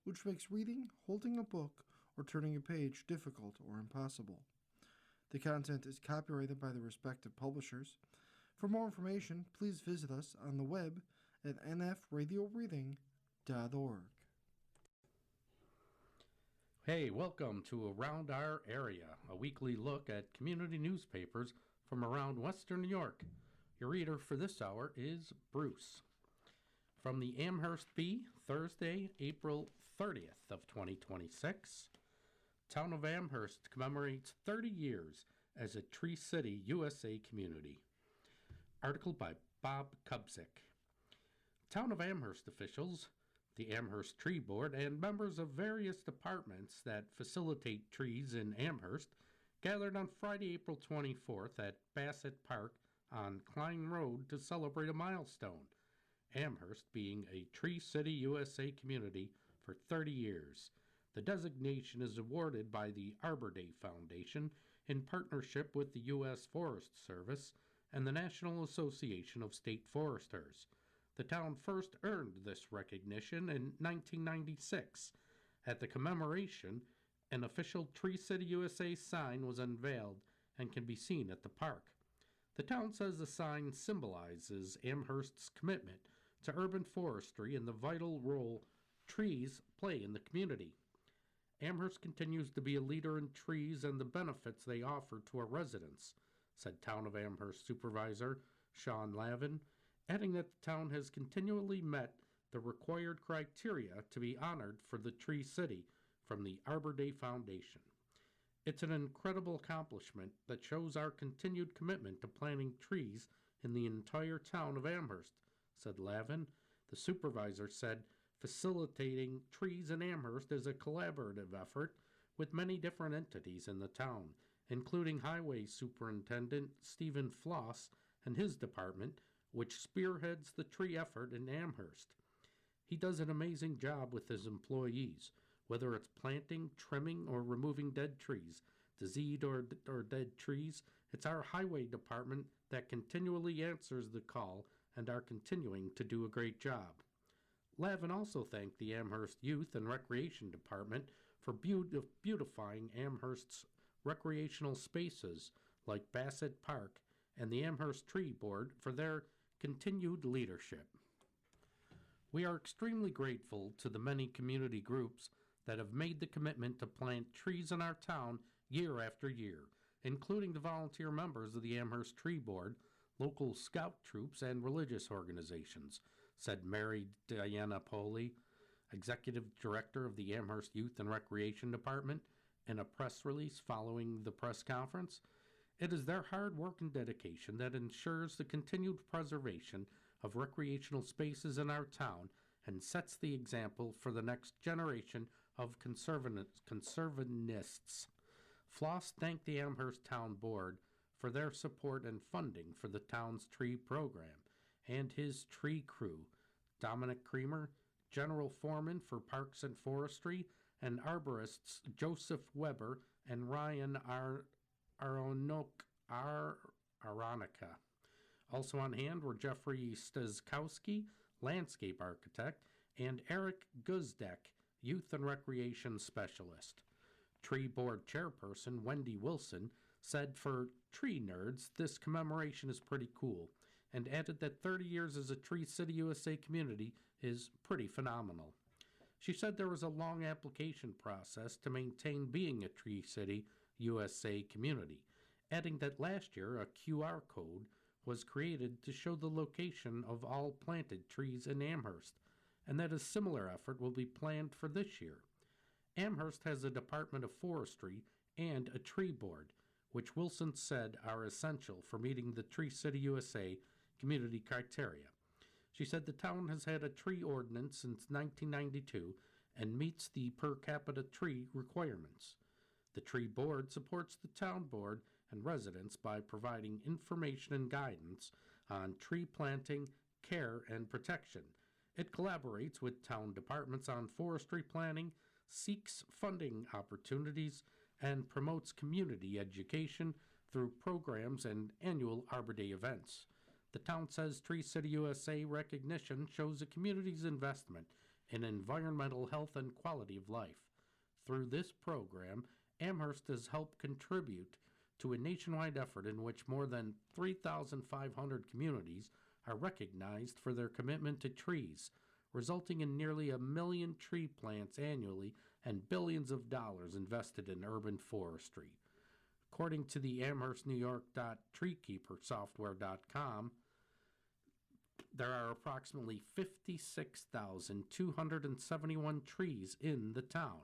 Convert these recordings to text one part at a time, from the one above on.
which makes reading, holding a book, or turning a page difficult or impossible. The content is copyrighted by the respective publishers. For more information, please visit us on the web at nfradioreading.org. Hey, welcome to Around Our Area, a weekly look at community newspapers from around Western New York. Your reader for this hour is Bruce. From the Amherst Bee, Thursday, April 30th of 2026. Town of Amherst commemorates 30 years as a Tree City, USA community. Article by Bob Kubzik. Town of Amherst officials, the Amherst Tree Board, and members of various departments that facilitate trees in Amherst gathered on Friday, April 24th at Bassett Park on Klein Road to celebrate a milestone, Amherst being a Tree City, USA community for 30 years. The designation is awarded by the Arbor Day Foundation in partnership with the U.S. Forest Service and the National Association of State Foresters. The town first earned this recognition in 1996. At the commemoration, an official Tree City, USA sign was unveiled and can be seen at the park. The town says the sign symbolizes Amherst's commitment to urban forestry and the vital role trees play in the community. Amherst continues to be a leader in trees and the benefits they offer to our residents, said Town of Amherst Supervisor Sean Lavin, adding that the town has continually met the required criteria to be honored for the Tree City from the Arbor Day Foundation. It's an incredible accomplishment that shows our continued commitment to planting trees in the entire town of Amherst, said Lavin. The supervisor said facilitating trees in Amherst is a collaborative effort with many different entities in the town, including Highway Superintendent Stephen Floss and his department, which spearheads the tree effort in Amherst. He does an amazing job with his employees, whether it's planting, trimming, or removing dead trees, diseased or dead trees. It's our highway department that continually answers the call and are continuing to do a great job. Lavin also thanked the Amherst Youth and Recreation Department for beautifying Amherst's recreational spaces like Bassett Park and the Amherst Tree Board for their continued leadership. We are extremely grateful to the many community groups that have made the commitment to plant trees in our town year after year, including the volunteer members of the Amherst Tree Board, local scout troops, and religious organizations, said Mary Diana Poley, Executive Director of the Amherst Youth and Recreation Department, in a press release following the press conference. It is their hard work and dedication that ensures the continued preservation of recreational spaces in our town and sets the example for the next generation of conservationists. Floss thanked the Amherst Town Board for their support and funding for the town's tree program and his tree crew, Dominic Creamer, General Foreman for Parks and Forestry, and arborists Joseph Weber and Ryan Aronica. Also on hand were Jeffrey Stazkowski, landscape architect, and Eric Guzdek, youth and recreation specialist. Tree Board Chairperson Wendy Wilson said for tree nerds, this commemoration is pretty cool, and added that 30 years as a Tree City USA community is pretty phenomenal. She said there was a long application process to maintain being a Tree City USA community, adding that last year a QR code was created to show the location of all planted trees in Amherst, and that a similar effort will be planned for this year. Amherst has a Department of Forestry and a tree board, which Wilson said are essential for meeting the Tree City USA community criteria. She said the town has had a tree ordinance since 1992 and meets the per capita tree requirements. The tree board supports the town board and residents by providing information and guidance on tree planting, care, and protection. It collaborates with town departments on forestry planning, seeks funding opportunities, and promotes community education through programs and annual Arbor Day events. The town says Tree City USA recognition shows the community's investment in environmental health and quality of life. Through this program, Amherst has helped contribute to a nationwide effort in which more than 3,500 communities are recognized for their commitment to trees, resulting in nearly 1 million tree plants annually and billions of dollars invested in urban forestry. According to the Amherst, New York treekeepersoftware.com, there are approximately 56,271 trees in the town.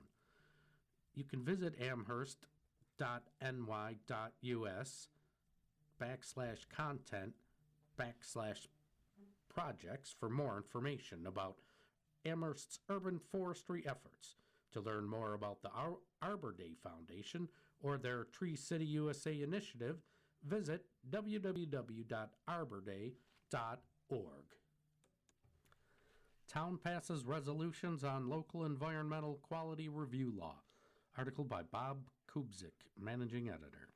You can visit amherst.ny.us/content/projects for more information about Amherst's urban forestry efforts. To learn more about the Arbor Day Foundation or their Tree City USA initiative, visit www.arborday.org. Town passes resolutions on local environmental quality review law. Article by Bob Kubzik, managing editor.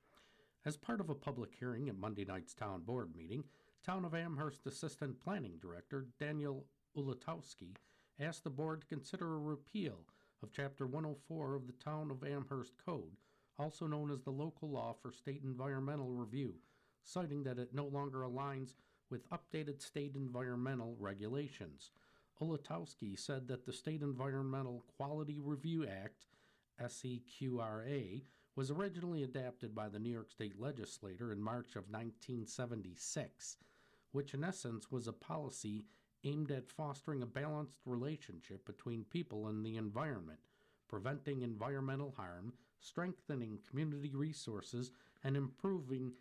As part of a public hearing at Monday night's town board meeting, Town of Amherst Assistant Planning Director Daniel Ulatowski asked the board to consider a repeal of Chapter 104 of the Town of Amherst Code, also known as the Local Law for State Environmental Review, citing that it no longer aligns with updated state environmental regulations. Ulatowski said that the State Environmental Quality Review Act, SEQRA, was originally adopted by the New York State Legislature in March of 1976, which in essence was a policy aimed at fostering a balanced relationship between people and the environment, preventing environmental harm, strengthening community resources, and improving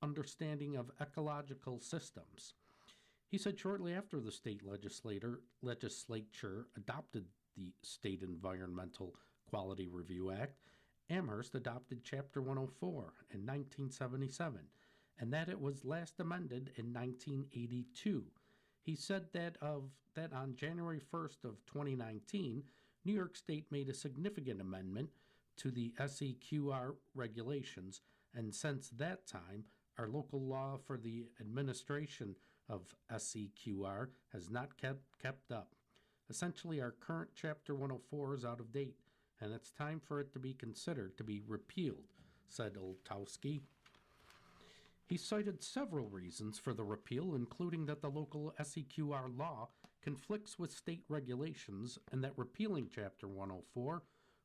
understanding of ecological systems. He said shortly after the state legislature adopted the State Environmental Quality Review Act, Amherst adopted Chapter 104 in 1977, and that it was last amended in 1982. He said that on January 1st of 2019, New York State made a significant amendment to the SEQR regulations, and since that time, our local law for the administration of SEQR has not kept up. Essentially, our current Chapter 104 is out of date, and it's time for it to be considered to be repealed, said Ulatowski. He cited several reasons for the repeal, including that the local SEQR law conflicts with state regulations and that repealing Chapter 104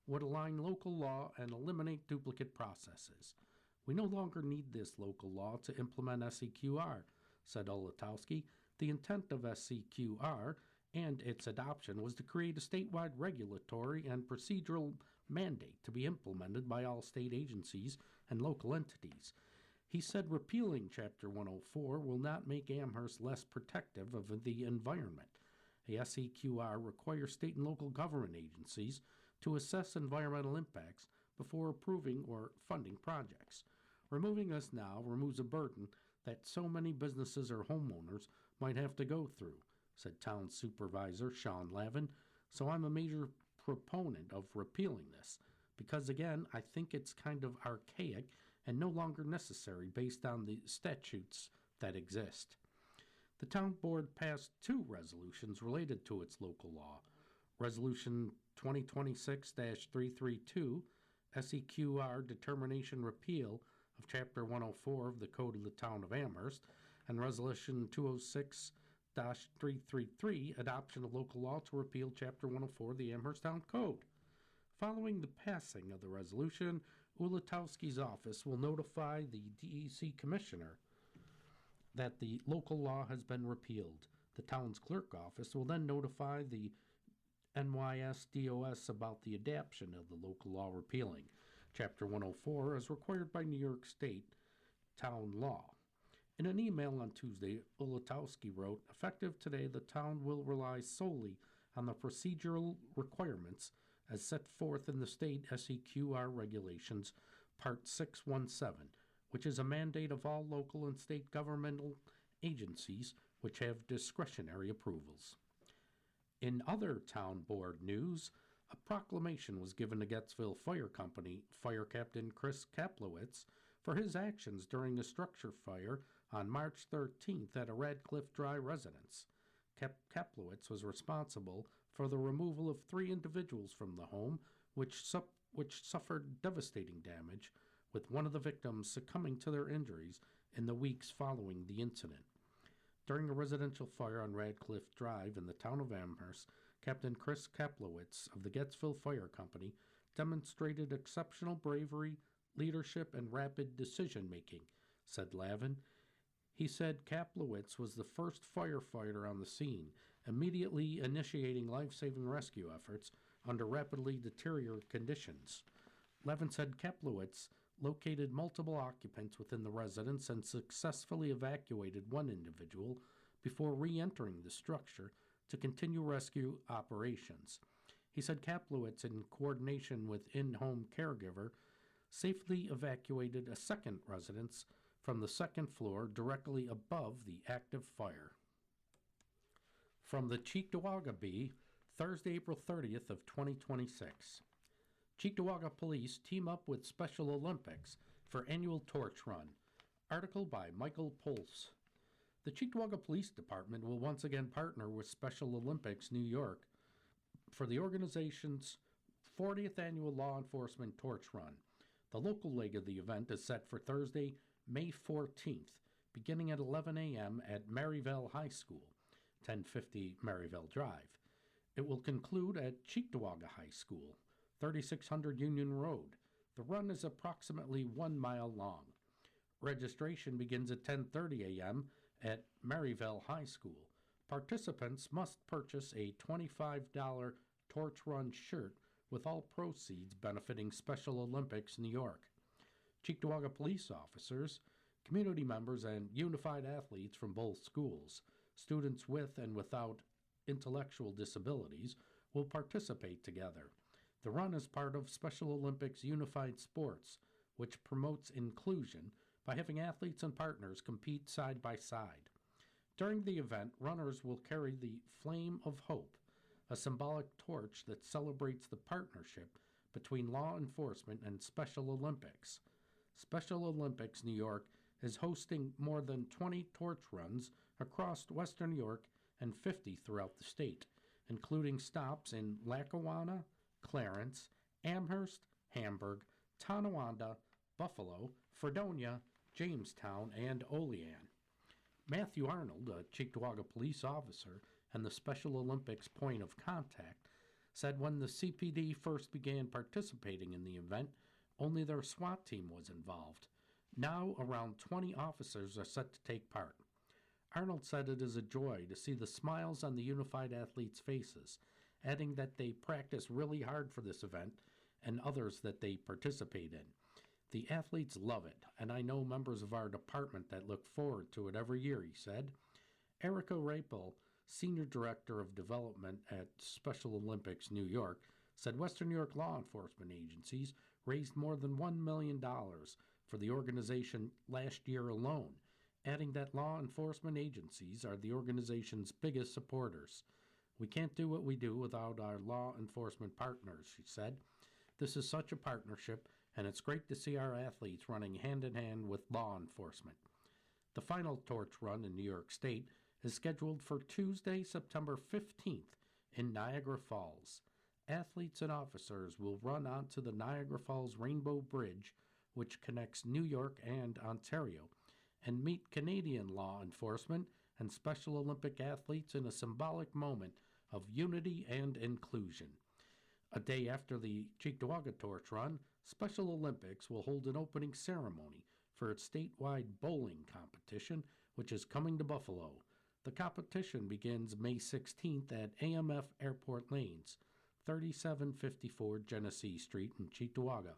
would align local law and eliminate duplicate processes. We no longer need this local law to implement SEQR, said Ulatowski. The intent of SEQR and its adoption was to create a statewide regulatory and procedural mandate to be implemented by all state agencies and local entities. He said repealing Chapter 104 will not make Amherst less protective of the environment. The SEQR requires state and local government agencies to assess environmental impacts before approving or funding projects. Removing this now removes a burden that so many businesses or homeowners might have to go through, said Town Supervisor Sean Lavin. So I'm a major proponent of repealing this, because again, I think it's kind of archaic and no longer necessary based on the statutes that exist. The town board passed 2 resolutions related to its local law. Resolution 2026-332, SEQR Determination Repeal of Chapter 104 of the Code of the Town of Amherst, and Resolution 206-333, Adoption of Local Law to Repeal Chapter 104 of the Amherst Town Code. Following the passing of the resolution, Ulatowski's office will notify the DEC Commissioner that the local law has been repealed. The town's clerk office will then notify the NYSDOS about the adoption of the local law repealing Chapter 104 as required by New York State town law. In an email on Tuesday, Ulatowski wrote, "Effective today, the town will rely solely on the procedural requirements as set forth in the state SEQR regulations, Part 617, which is a mandate of all local and state governmental agencies which have discretionary approvals." In other town board news, a proclamation was given to Gettsville Fire Company Fire Captain Chris Kaplowitz for his actions during a structure fire on March 13th at a Radcliffe Dry residence. Kaplowitz was responsible for the removal of 3 individuals from the home, which suffered devastating damage, with one of the victims succumbing to their injuries in the weeks following the incident. During a residential fire on Radcliffe Drive in the town of Amherst, Captain Chris Kaplowitz of the Gettsville Fire Company demonstrated exceptional bravery, leadership, and rapid decision-making, said Lavin. He said Kaplowitz was the first firefighter on the scene, immediately initiating life-saving rescue efforts under rapidly deteriorating conditions. Lavin said Kaplowitz located multiple occupants within the residence and successfully evacuated one individual before re-entering the structure to continue rescue operations. He said Kaplowitz, in coordination with in-home caregiver, safely evacuated a second residence from the second floor directly above the active fire. From the Cheektowaga Bee, Thursday, April 30th of 2026. Cheektowaga police team up with Special Olympics for annual torch run. Article by Michael Pulse. The Cheektowaga Police Department will once again partner with Special Olympics New York for the organization's 40th annual law enforcement torch run. The local leg of the event is set for Thursday, May 14th, beginning at 11 a.m. at Maryvale High School, 1050 Maryvale Drive. It will conclude at Cheektowaga High School, 3600 Union Road. The run is approximately 1 mile long. Registration begins at 10:30 a.m. at Maryvale High School. Participants must purchase a $25 Torch Run shirt with all proceeds benefiting Special Olympics New York. Cheektowaga police officers, community members, and unified athletes from both schools, students with and without intellectual disabilities, will participate together. The run is part of Special Olympics Unified Sports, which promotes inclusion by having athletes and partners compete side by side. During the event, runners will carry the Flame of Hope, a symbolic torch that celebrates the partnership between law enforcement and Special Olympics. Special Olympics New York is hosting more than 20 torch runs across Western New York and 50 throughout the state, including stops in Lackawanna, Clarence, Amherst, Hamburg, Tonawanda, Buffalo, Fredonia, Jamestown, and Olean. Matthew Arnold, a Cheektowaga police officer and the Special Olympics point of contact, said when the CPD first began participating in the event, only their SWAT team was involved. Now around 20 officers are set to take part. Arnold said it is a joy to see the smiles on the unified athletes' faces, adding that they practice really hard for this event and others that they participate in. The athletes love it, and I know members of our department that look forward to it every year, he said. Erica Rapel, Senior Director of Development at Special Olympics New York, said Western New York law enforcement agencies raised more than $1 million for the organization last year alone, adding that law enforcement agencies are the organization's biggest supporters. We can't do what we do without our law enforcement partners, she said. This is such a partnership, and it's great to see our athletes running hand in hand with law enforcement. The final torch run in New York State is scheduled for Tuesday, September 15th in Niagara Falls. Athletes and officers will run onto the Niagara Falls Rainbow Bridge, which connects New York and Ontario, and meet Canadian law enforcement and Special Olympic athletes in a symbolic moment of unity and inclusion. A day after the Cheektowaga Torch Run, Special Olympics will hold an opening ceremony for its statewide bowling competition, which is coming to Buffalo. The competition begins May 16th at AMF Airport Lanes, 3754 Genesee Street in Cheektowaga.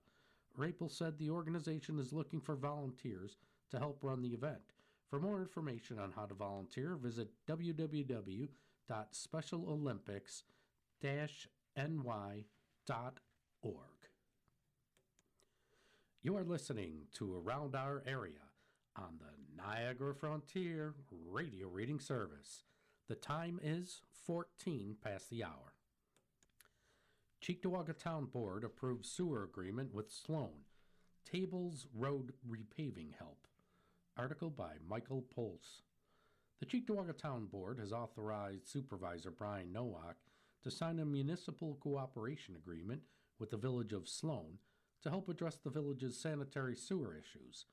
Rapel said the organization is looking for volunteers to help run the event. For more information on how to volunteer, visit www.specialolympics-ny.org. You are listening to Around Our Area on the Niagara Frontier Radio Reading Service. The time is 14 past the hour. Cheektowaga Town Board approves sewer agreement with Sloan. Tables Road repaving help. Article by Michael Pulse. The Cheektowaga Town Board has authorized Supervisor Brian Nowak to sign a municipal cooperation agreement with the village of Sloan to help address the village's sanitary sewer issues.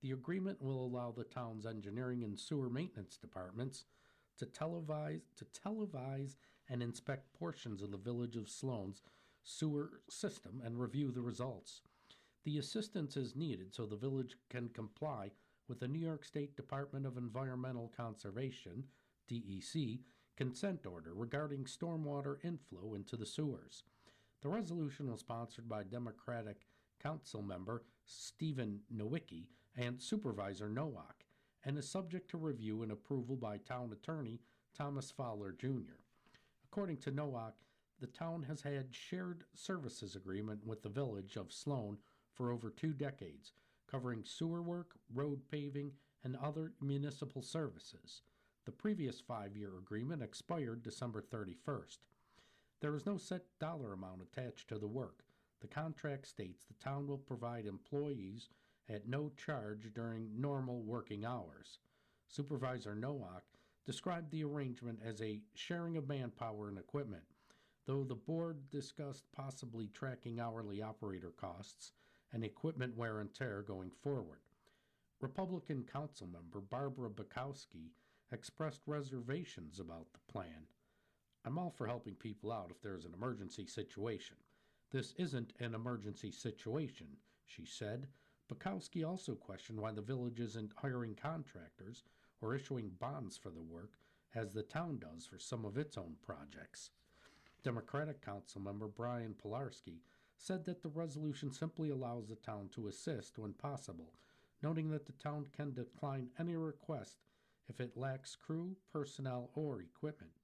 The agreement will allow the town's engineering and sewer maintenance departments to televise and inspect portions of the village of Sloan's sewer system and review the results. The assistance is needed so the village can comply with the New York State Department of Environmental Conservation, DEC, consent order regarding stormwater inflow into the sewers. The resolution was sponsored by Democratic Council member Stephen Nowicki and Supervisor Nowak, and is subject to review and approval by Town Attorney Thomas Fowler, Jr. According to Nowak, the town has had shared services agreement with the village of Sloan for over 2 decades, covering sewer work, road paving, and other municipal services. The previous 5-year agreement expired December 31st. There is no set dollar amount attached to the work. The contract states the town will provide employees at no charge during normal working hours. Supervisor Nowak described the arrangement as a sharing of manpower and equipment, though the board discussed possibly tracking hourly operator costs and equipment wear and tear going forward. Republican council member Barbara Bukowski expressed reservations about the plan. "I'm all for helping people out if there's an emergency situation. This isn't an emergency situation," she said. Bukowski also questioned why the village isn't hiring contractors or issuing bonds for the work, as the town does for some of its own projects. Democratic Council member Brian Pilarski said that the resolution simply allows the town to assist when possible, noting that the town can decline any request if it lacks crew, personnel, or equipment.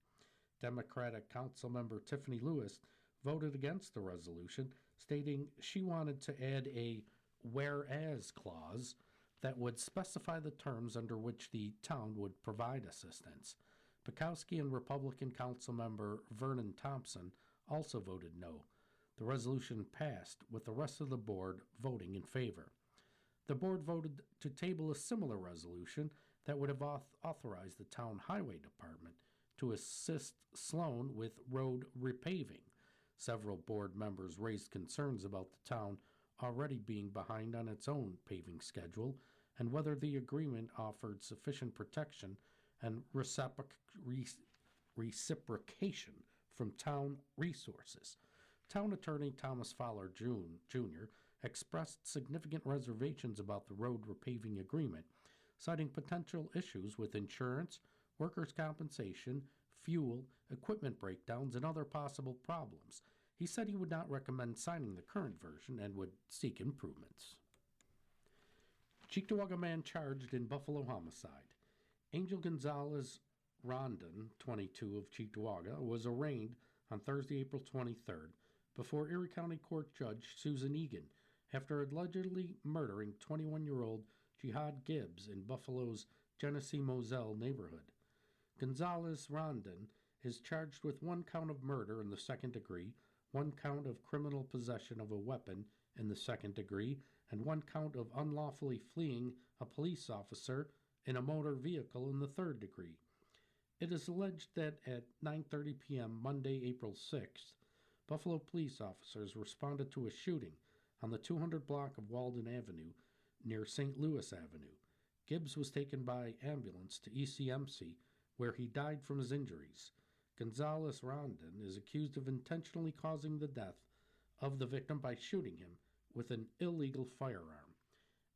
Democratic Council member Tiffany Lewis voted against the resolution, stating she wanted to add a whereas clause that would specify the terms under which the town would provide assistance. Bukowski and Republican Council member Vernon Thompson also voted no. The resolution passed, with the rest of the board voting in favor. The board voted to table a similar resolution that would have authorized the town highway department to assist Sloan with road repaving. Several board members raised concerns about the town already being behind on its own paving schedule and whether the agreement offered sufficient protection and reciprocation from town resources. Town Attorney Thomas Fowler Jr. expressed significant reservations about the road repaving agreement, citing potential issues with insurance, workers' compensation, fuel, equipment breakdowns, and other possible problems. He said he would not recommend signing the current version and would seek improvements. Cheektowaga man charged in Buffalo homicide. Angel Gonzalez Rondon, 22, of Cheektowaga, was arraigned on Thursday, April 23rd, before Erie County Court Judge Susan Egan after allegedly murdering 21-year-old Jihad Gibbs in Buffalo's Genesee Moselle neighborhood. Gonzalez Rondon is charged with 1 count of murder in the 2nd degree, 1 count of criminal possession of a weapon in the 2nd degree, and 1 count of unlawfully fleeing a police officer in a motor vehicle in the 3rd degree. It is alleged that at 9:30 p.m. Monday, April 6th, Buffalo police officers responded to a shooting on the 200 block of Walden Avenue near St. Louis Avenue. Gibbs was taken by ambulance to ECMC, where he died from his injuries. Gonzalez Rondon is accused of intentionally causing the death of the victim by shooting him with an illegal firearm.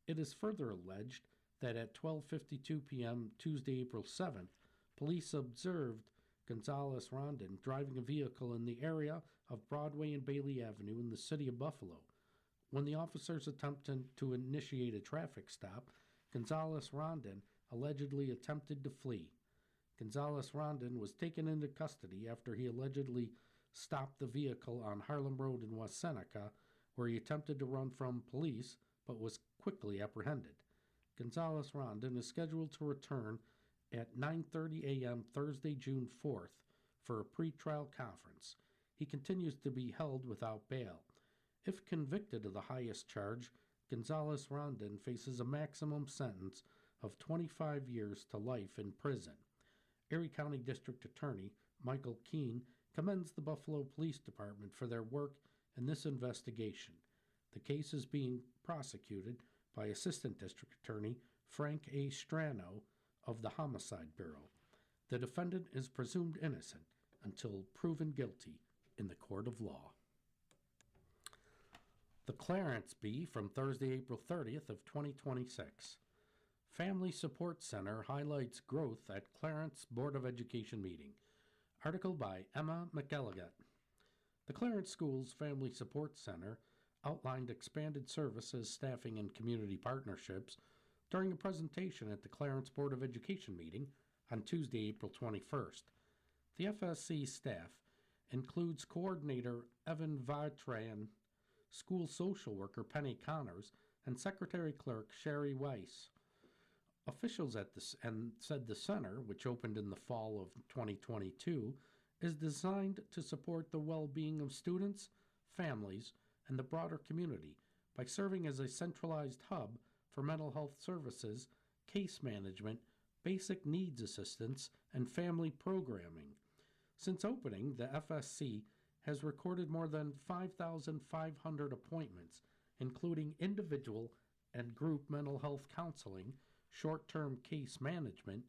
It is further alleged that at 12:52 p.m. Tuesday, April 7th, police observed Gonzalez Rondon driving a vehicle in the area of Broadway and Bailey Avenue in the city of Buffalo. When the officers attempted to initiate a traffic stop, Gonzalez Rondon allegedly attempted to flee. Gonzalez Rondon was taken into custody after he allegedly stopped the vehicle on Harlem Road in West Seneca, where he attempted to run from police but was quickly apprehended. Gonzalez Rondon is scheduled to return at 9:30 a.m. Thursday, June 4th, for a pretrial conference. He continues to be held without bail. If convicted of the highest charge, Gonzalez Rondon faces a maximum sentence of 25 years to life in prison. Erie County District Attorney Michael Keene commends the Buffalo Police Department for their work in this investigation. The case is being prosecuted by Assistant District Attorney Frank A. Strano of the Homicide Bureau. The defendant is presumed innocent until proven guilty in the court of law. The Clarence Bee from Thursday, April 30th of 2026. Family Support Center highlights growth at Clarence Board of Education meeting. Article by Emma McElligott. The Clarence Schools Family Support Center outlined expanded services, staffing, and community partnerships during a presentation at the Clarence Board of Education meeting on Tuesday, April 21st. The FSC staff includes Coordinator Evan Vartran, School Social Worker Penny Connors, and Secretary Clerk Sherry Weiss. Officials said the center, which opened in the fall of 2022, is designed to support the well-being of students, families, and the broader community by serving as a centralized hub for mental health services, case management, basic needs assistance, and family programming. Since opening, the FSC has recorded more than 5,500 appointments, including individual and group mental health counseling, short-term case management,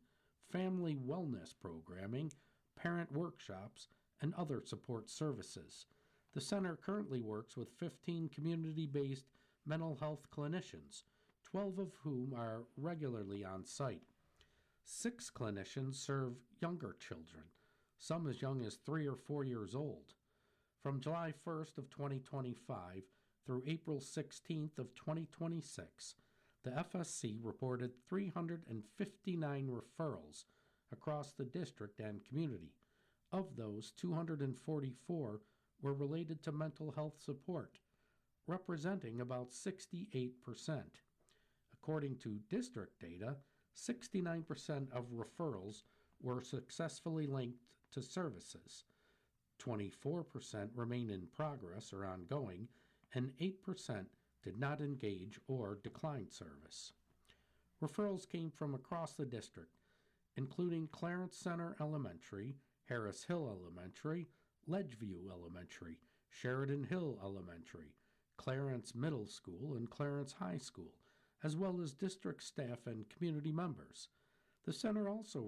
family wellness programming, parent workshops, and other support services. The center currently works with 15 community-based mental health clinicians, 12 of whom are regularly on site. 6 clinicians serve younger children, some as young as 3 or 4 years old. From July 1st of 2025 through April 16th of 2026, the FSC reported 359 referrals across the district and community. Of those, 244 were related to mental health support, representing about 68%. According to district data, 69% of referrals were successfully linked to services, 24% remain in progress or ongoing, and 8% did not engage or declined service. Referrals came from across the district, including Clarence Center Elementary, Harris Hill Elementary, Ledgeview Elementary, Sheridan Hill Elementary, Clarence Middle School, and Clarence High School, as well as district staff and community members. The center also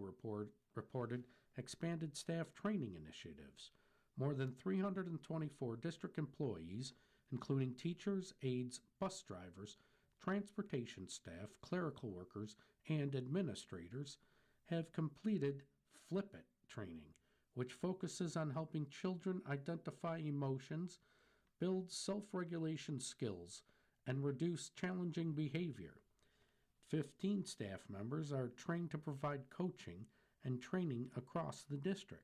reported expanded staff training initiatives. More than 324 district employees, including teachers, aides, bus drivers, transportation staff, clerical workers, and administrators, have completed Flip It training, which focuses on helping children identify emotions, build self-regulation skills, and reduce challenging behavior. 15 staff members are trained to provide coaching and training across the district.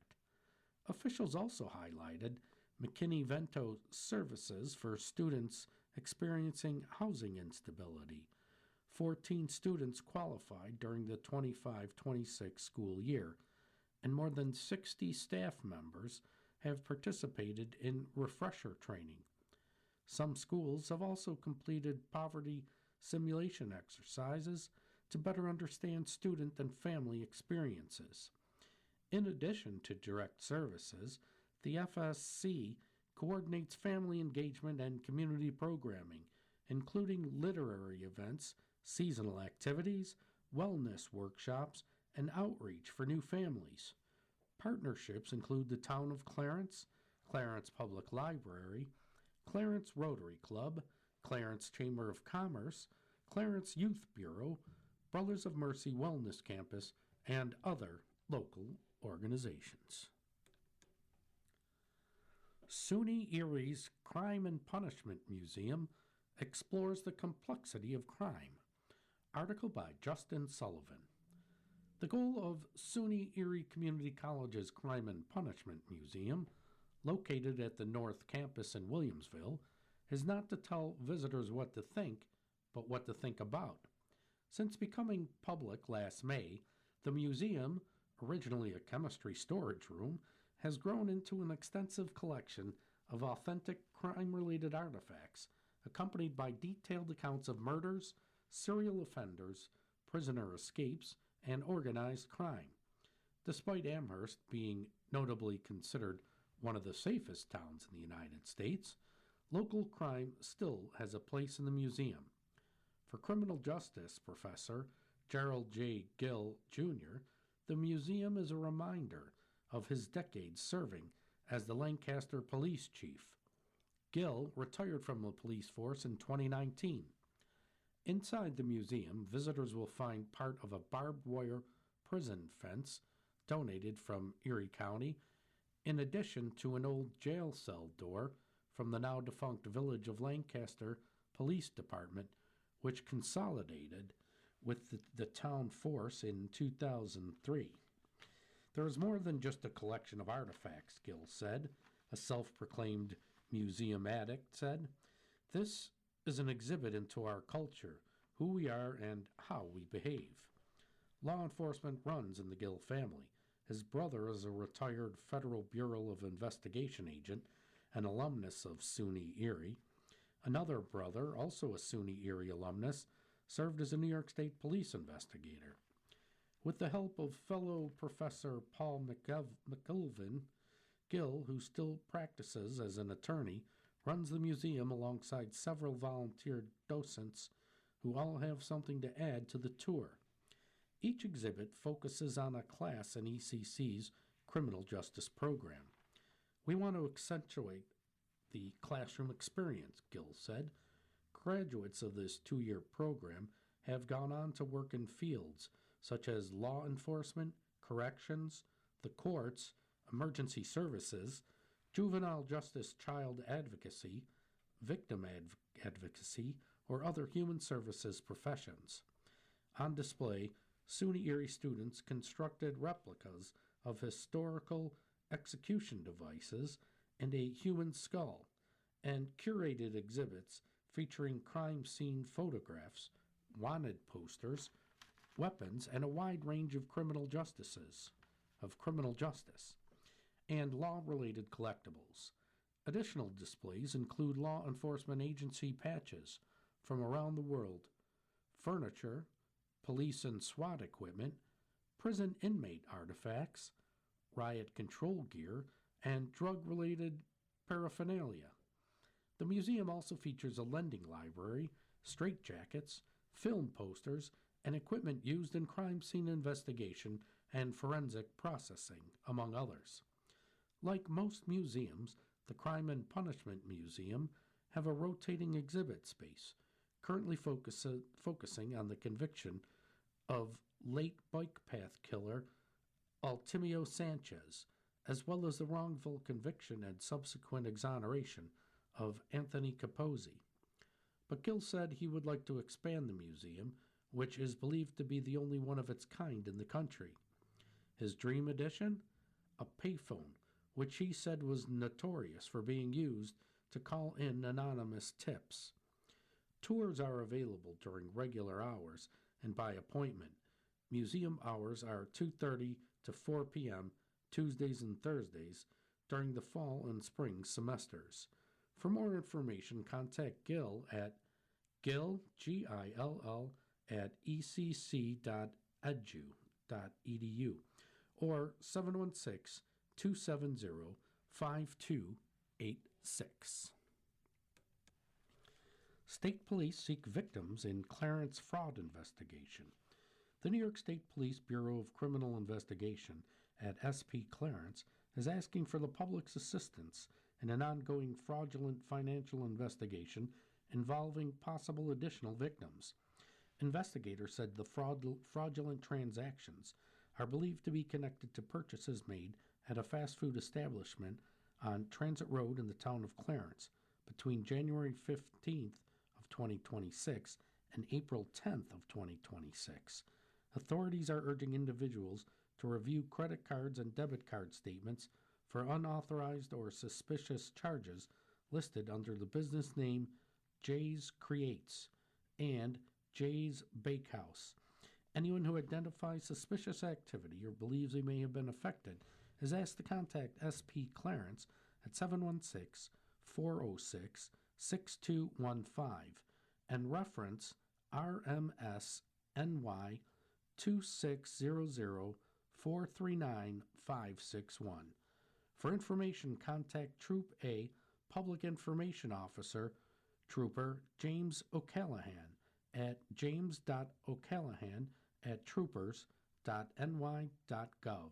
Officials also highlighted McKinney-Vento services for students experiencing housing instability. 14 students qualified during the 25-26 school year, and more than 60 staff members have participated in refresher training. Some schools have also completed poverty simulation exercises to better understand student and family experiences. In addition to direct services, the FSC coordinates family engagement and community programming, including literary events, seasonal activities, wellness workshops, and outreach for new families. Partnerships include the Town of Clarence, Clarence Public Library, Clarence Rotary Club, Clarence Chamber of Commerce, Clarence Youth Bureau, Brothers of Mercy Wellness Campus, and other local organizations. SUNY Erie's Crime and Punishment Museum explores the complexity of crime. Article by Justin Sullivan. The goal of SUNY Erie Community College's Crime and Punishment Museum, located at the North Campus in Williamsville, is not to tell visitors what to think, but what to think about. Since becoming public last May, the museum, originally a chemistry storage room, has grown into an extensive collection of authentic crime-related artifacts, accompanied by detailed accounts of murders, serial offenders, prisoner escapes, and organized crime. Despite Amherst being notably considered one of the safest towns in the United States, local crime still has a place in the museum. For criminal justice professor Gerald J. Gill, Jr., the museum is a reminder of his decades serving as the Lancaster police chief. Gill retired from the police force in 2019. Inside the museum, visitors will find part of a barbed wire prison fence donated from Erie County, in addition to an old jail cell door from the now defunct Village of Lancaster Police Department, which consolidated with the town force in 2003. There is more than just a collection of artifacts, Gill said, a self-proclaimed museum addict said. This is an exhibit into our culture, who we are, and how we behave. Law enforcement runs in the Gill family. His brother is a retired Federal Bureau of Investigation agent, an alumnus of SUNY Erie. Another brother, also a SUNY Erie alumnus, served as a New York State police investigator. With the help of fellow Professor Paul McIlvin, Gill, who still practices as an attorney, runs the museum alongside several volunteer docents who all have something to add to the tour. Each exhibit focuses on a class in ECC's criminal justice program. We want to accentuate the classroom experience, Gill said. Graduates of this 2-year program have gone on to work in fields such as law enforcement, corrections, the courts, emergency services, juvenile justice child advocacy, victim advocacy, or other human services professions. On display, SUNY Erie students constructed replicas of historical execution devices and a human skull, and curated exhibits featuring crime scene photographs, wanted posters, weapons, and a wide range of criminal justice, and law-related collectibles. Additional displays include law enforcement agency patches from around the world, furniture, police and SWAT equipment, prison inmate artifacts, riot control gear, and drug-related paraphernalia. The museum also features a lending library, straitjackets, film posters, and equipment used in crime scene investigation and forensic processing, among others. Like most museums, the Crime and Punishment Museum have a rotating exhibit space, currently focusing on the conviction of late bike path killer Altimio Sanchez, as well as the wrongful conviction and subsequent exoneration of Anthony Capozzi. But Gill said he would like to expand the museum, which is believed to be the only one of its kind in the country. His dream addition? A payphone, which he said was notorious for being used to call in anonymous tips. Tours are available during regular hours and by appointment. Museum hours are 2:30 to 4 p.m. Tuesdays and Thursdays during the fall and spring semesters. For more information, contact Gill at Gill, Gill, at ecc.edu.edu or 716-270-5286. State police seek victims in Clarence fraud investigation. The New York State Police Bureau of Criminal Investigation at SP Clarence is asking for the public's assistance in an ongoing fraudulent financial investigation involving possible additional victims. Investigators said the fraudulent transactions are believed to be connected to purchases made at a fast food establishment on Transit Road in the town of Clarence between January 15th of 2026 and April 10th of 2026. Authorities are urging individuals to review credit cards and debit card statements for unauthorized or suspicious charges listed under the business name Jay's Creates and Jay's Bakehouse. Anyone who identifies suspicious activity or believes they may have been affected is asked to contact SP Clarence at 716-406-6215 and reference RMSNY 2600439-561. For information, contact Troop A Public Information Officer, Trooper James O'Callahan at james.o'callahan@troopers.ny.gov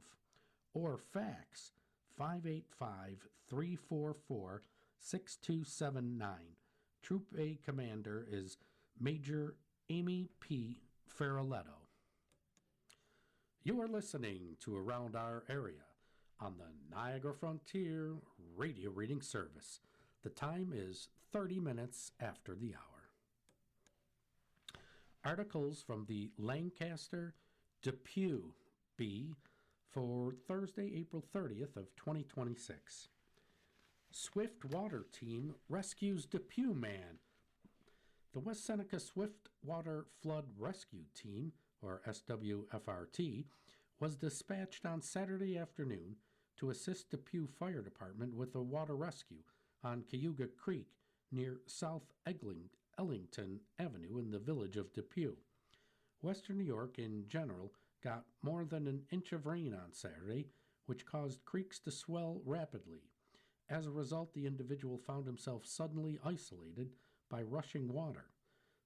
or fax 585-344-6279. Troop A Commander is Major Amy P. Ferraletto. You are listening to Around Our Area on the Niagara Frontier Radio Reading Service. The time is 30 minutes after the hour. Articles from the Lancaster Depew Bee for Thursday, April 30th of 2026. Swift Water Team rescues Depew man. The West Seneca Swift Water Flood Rescue Team, or SWFRT, was dispatched on Saturday afternoon to assist Depew Fire Department with a water rescue on Cayuga Creek near South Ellington Avenue in the village of Depew. Western New York in general got more than an inch of rain on Saturday, which caused creeks to swell rapidly. As a result, the individual found himself suddenly isolated by rushing water.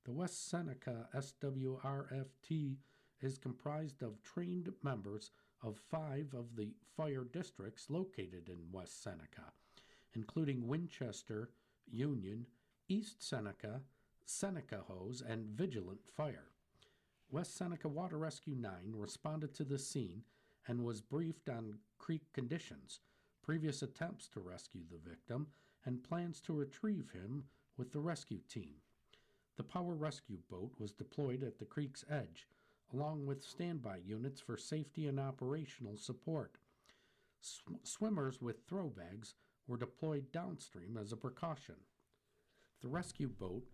The West Seneca SWRFT is comprised of trained members of 5 of the fire districts located in West Seneca, including Winchester, Union, East Seneca, Seneca Hose, and Vigilant Fire. West Seneca Water Rescue 9 responded to the scene and was briefed on creek conditions, previous attempts to rescue the victim, and plans to retrieve him with the rescue team. The power rescue boat was deployed at the creek's edge, along with standby units for safety and operational support. Swimmers with throw bags were deployed downstream as a precaution. The rescue boat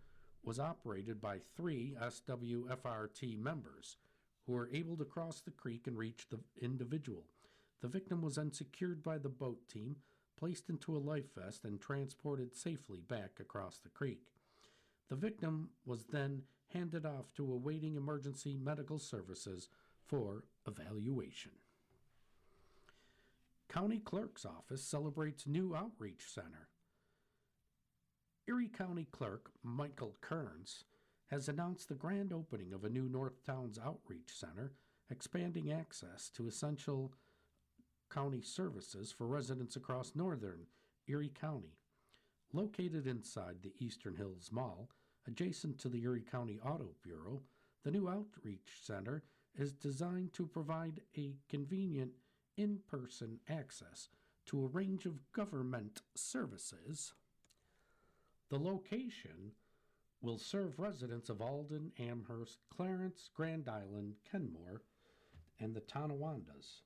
was operated by 3 SWFRT members who were able to cross the creek and reach the individual. The victim was then secured by the boat team, placed into a life vest, and transported safely back across the creek. The victim was then handed off to awaiting emergency medical services for evaluation. County Clerk's Office celebrates new outreach center. Erie County Clerk Michael Kearns has announced the grand opening of a new Northtowns Outreach Center, expanding access to essential county services for residents across northern Erie County. Located inside the Eastern Hills Mall, adjacent to the Erie County Auto Bureau, the new Outreach Center is designed to provide a convenient in-person access to a range of government services. The location will serve residents of Alden, Amherst, Clarence, Grand Island, Kenmore, and the Tonawandas.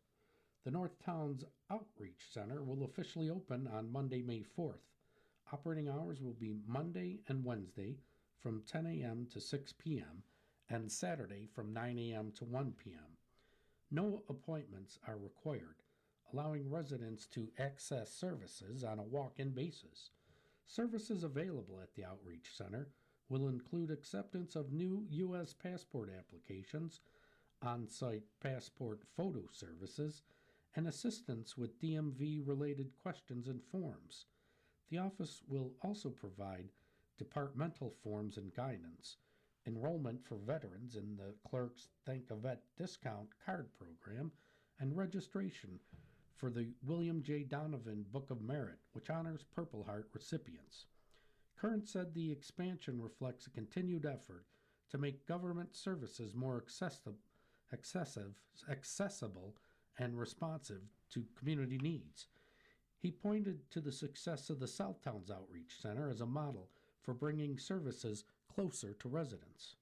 The Northtowns Outreach Center will officially open on Monday, May 4th. Operating hours will be Monday and Wednesday from 10 a.m. to 6 p.m. and Saturday from 9 a.m. to 1 p.m. No appointments are required, allowing residents to access services on a walk-in basis. Services available at the Outreach Center will include acceptance of new U.S. passport applications, on-site passport photo services, and assistance with DMV-related questions and forms. The office will also provide departmental forms and guidance, enrollment for veterans in the Clerk's Thank a Vet discount card program, and registration for the William J. Donovan Book of Merit, which honors Purple Heart recipients. Kearns said the expansion reflects a continued effort to make government services more accessible and responsive to community needs. He pointed to the success of the Southtowns Outreach Center as a model for bringing services closer to residents.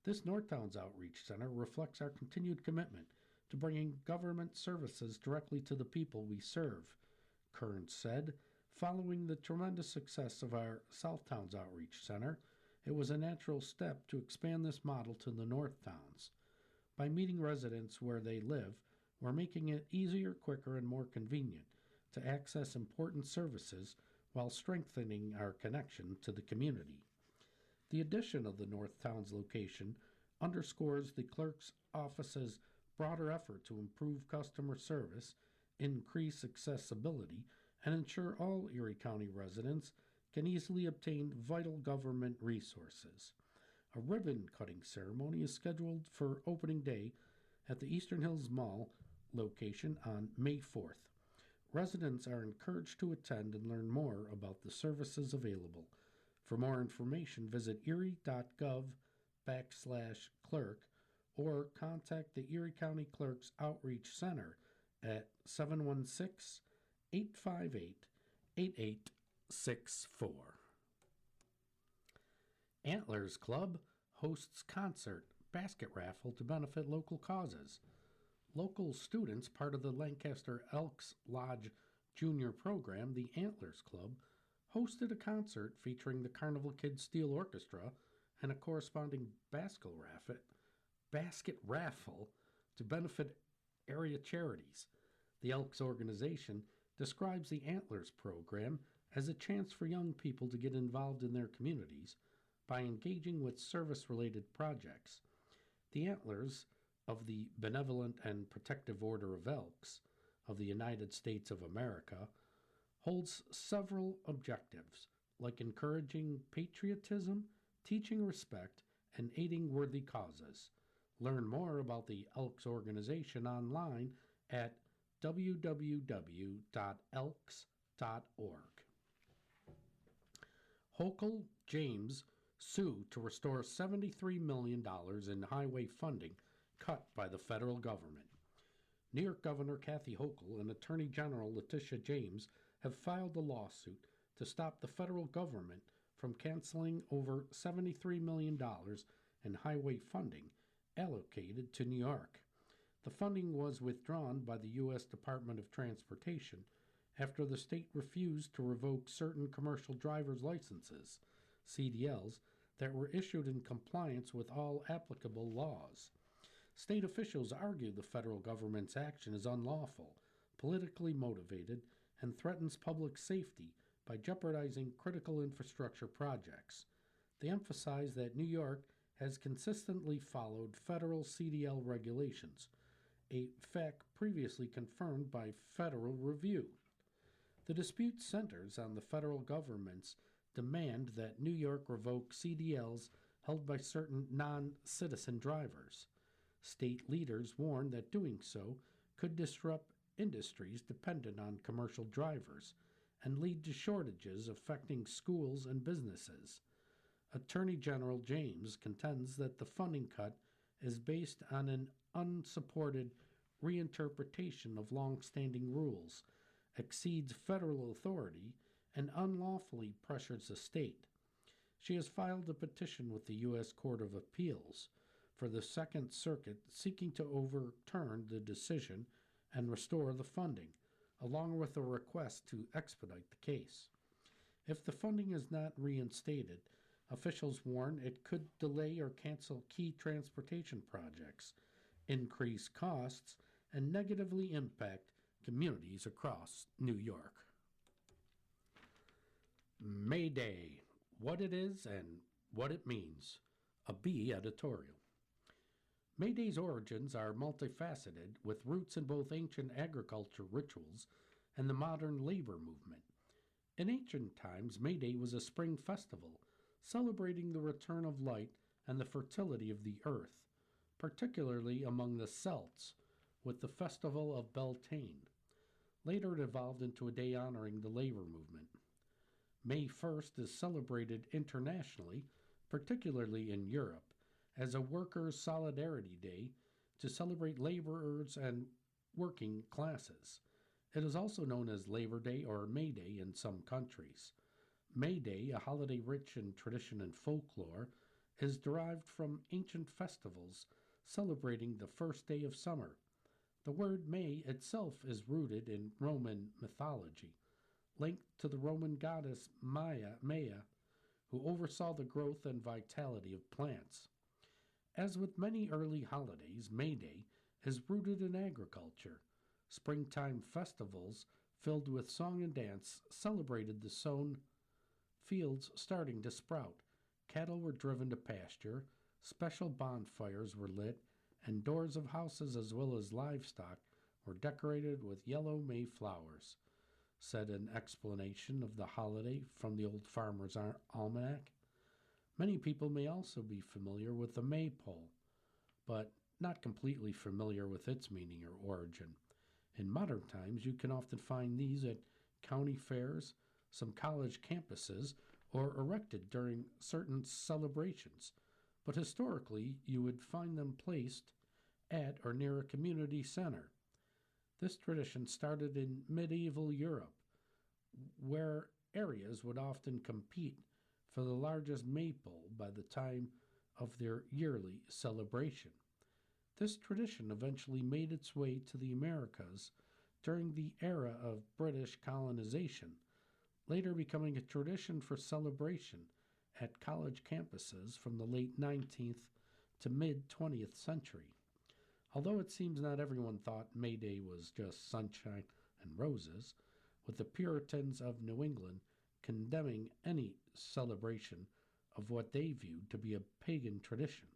This Northtowns Outreach Center reflects our continued commitment to bringing government services directly to the people we serve, Kearns said. Following the tremendous success of our Southtowns Outreach Center, it was a natural step to expand this model to the Northtowns. By meeting residents where they live, we're making it easier, quicker, and more convenient to access important services while strengthening our connection to the community. The addition of the Northtowns location underscores the clerk's office's broader effort to improve customer service, increase accessibility, and ensure all Erie County residents can easily obtain vital government resources. A ribbon cutting ceremony is scheduled for opening day at the Eastern Hills Mall location on May 4th. Residents are encouraged to attend and learn more about the services available. For more information, visit erie.gov/clerk or contact the Erie County Clerk's Outreach Center at 716-858-8864. Antlers Club hosts concert basket raffle to benefit local causes. Local students, part of the Lancaster Elks Lodge Junior program, the Antlers Club, hosted a concert featuring the Carnival Kids Steel Orchestra and a corresponding basket raffle to benefit area charities. The Elks organization describes the Antlers program as a chance for young people to get involved in their communities by engaging with service-related projects. The Antlers of the Benevolent and Protective Order of Elks of the United States of America holds several objectives, like encouraging patriotism, teaching respect, and aiding worthy causes. Learn more about the Elks organization online at www.elks.org. Hochul James sue to restore $73 million in highway funding cut by the federal government. New York Governor Kathy Hochul and Attorney General Letitia James have filed a lawsuit to stop the federal government from canceling over $73 million in highway funding allocated to New York. The funding was withdrawn by the U.S. Department of Transportation after the state refused to revoke certain commercial driver's licenses, CDLs, that were issued in compliance with all applicable laws. State officials argue the federal government's action is unlawful, politically motivated, and threatens public safety by jeopardizing critical infrastructure projects. They emphasize that New York has consistently followed federal CDL regulations, a fact previously confirmed by federal review. The dispute centers on the federal government's demand that New York revoke CDLs held by certain non-citizen drivers. State leaders warn that doing so could disrupt industries dependent on commercial drivers and lead to shortages affecting schools and businesses. Attorney General James contends that the funding cut is based on an unsupported reinterpretation of long-standing rules, exceeds federal authority, and unlawfully pressures the state. She has filed a petition with the U.S. Court of Appeals for the Second Circuit seeking to overturn the decision and restore the funding, along with a request to expedite the case. If the funding is not reinstated, officials warn it could delay or cancel key transportation projects, increase costs, and negatively impact communities across New York. May Day, what it is and what it means. A B editorial. May Day's origins are multifaceted, with roots in both ancient agriculture rituals and the modern labor movement. In ancient times, May Day was a spring festival celebrating the return of light and the fertility of the earth, particularly among the Celts, with the festival of Beltane. Later it evolved into a day honoring the labor movement. May 1st is celebrated internationally, particularly in Europe, as a workers' solidarity day to celebrate laborers and working classes. It is also known as Labor Day or May Day in some countries. May Day, a holiday rich in tradition and folklore, is derived from ancient festivals celebrating the first day of summer. The word May itself is rooted in Roman mythology, linked to the Roman goddess Maya, who oversaw the growth and vitality of plants. As with many early holidays, May Day is rooted in agriculture. Springtime festivals filled with song and dance celebrated the sown fields starting to sprout. Cattle were driven to pasture, special bonfires were lit, and doors of houses as well as livestock were decorated with yellow Mayflowers, said an explanation of the holiday from the Old Farmer's Almanac. Many people may also be familiar with the maypole, but not completely familiar with its meaning or origin. In modern times, you can often find these at county fairs, some college campuses, or erected during certain celebrations, but historically you would find them placed at or near a community center. This tradition started in medieval Europe, where areas would often compete for the largest maypole by the time of their yearly celebration. This tradition eventually made its way to the Americas during the era of British colonization, later becoming a tradition for celebration at college campuses from the late 19th to mid 20th century. Although it seems not everyone thought May Day was just sunshine and roses, with the Puritans of New England condemning any celebration of what they viewed to be a pagan tradition.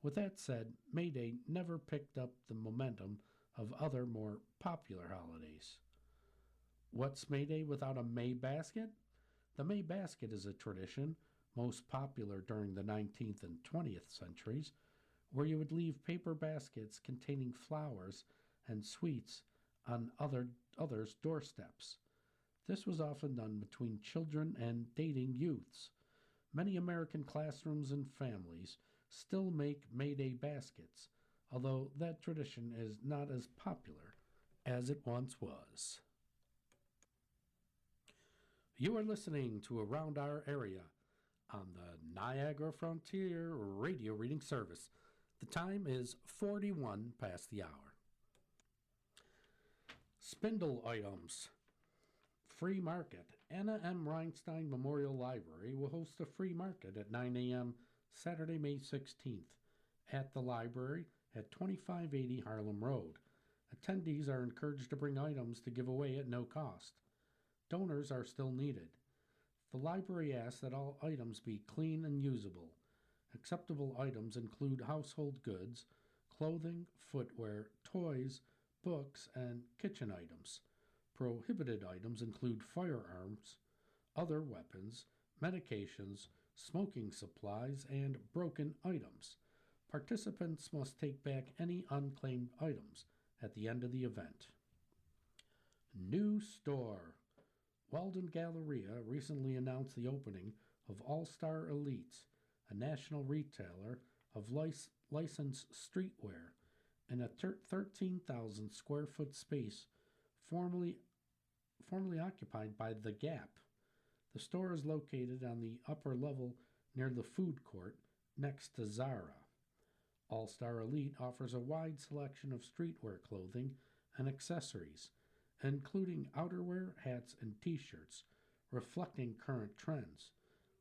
With that said, May Day never picked up the momentum of other more popular holidays. What's May Day without a May basket? The May basket is a tradition, most popular during the 19th and 20th centuries, where you would leave paper baskets containing flowers and sweets on others' doorsteps. This was often done between children and dating youths. Many American classrooms and families still make May Day baskets, although that tradition is not as popular as it once was. You are listening to Around Our Area on the Niagara Frontier Radio Reading Service. The time is 41 past the hour. Spindle items. Free market. Anna M. Reinstein Memorial Library will host a free market at 9 a.m. Saturday, May 16th at the library at 2580 Harlem Road. Attendees are encouraged to bring items to give away at no cost. Donors are still needed. The library asks that all items be clean and usable. Acceptable items include household goods, clothing, footwear, toys, books, and kitchen items. Prohibited items include firearms, other weapons, medications, smoking supplies, and broken items. Participants must take back any unclaimed items at the end of the event. New store. Walden Galleria recently announced the opening of All Star Elites, a national retailer of licensed streetwear, in a 13,000 square foot space formerly occupied by The Gap. The store is located on the upper level near the food court next to Zara. All Star Elite offers a wide selection of streetwear clothing and accessories, including outerwear, hats, and t-shirts, reflecting current trends.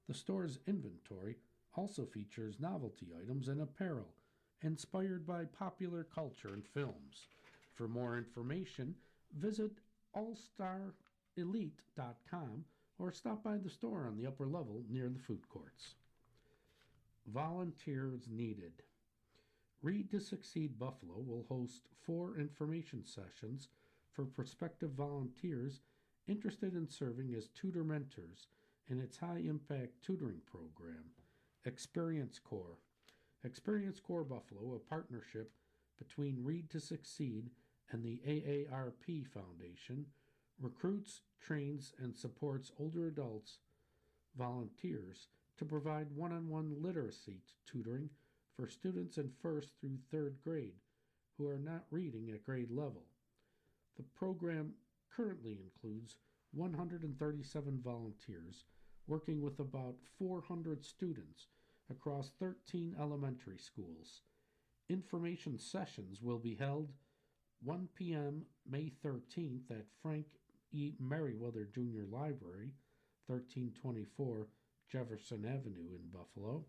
The store's inventory also features novelty items and apparel inspired by popular culture and films. For more information, visit allstarelite.com or stop by the store on the upper level near the food courts. Volunteers needed. Read to Succeed Buffalo will host 4 information sessions for prospective volunteers interested in serving as tutor mentors in its high-impact tutoring program, Experience Corps. Experience Corps Buffalo, a partnership between Read to Succeed and the AARP Foundation, recruits, trains, and supports older adults volunteers to provide one-on-one literacy tutoring for students in 1st through 3rd grade who are not reading at grade level. The program currently includes 137 volunteers working with about 400 students across 13 elementary schools. Information sessions will be held 1 p.m. May 13th at Frank E. Merriweather Jr. Library, 1324 Jefferson Avenue in Buffalo.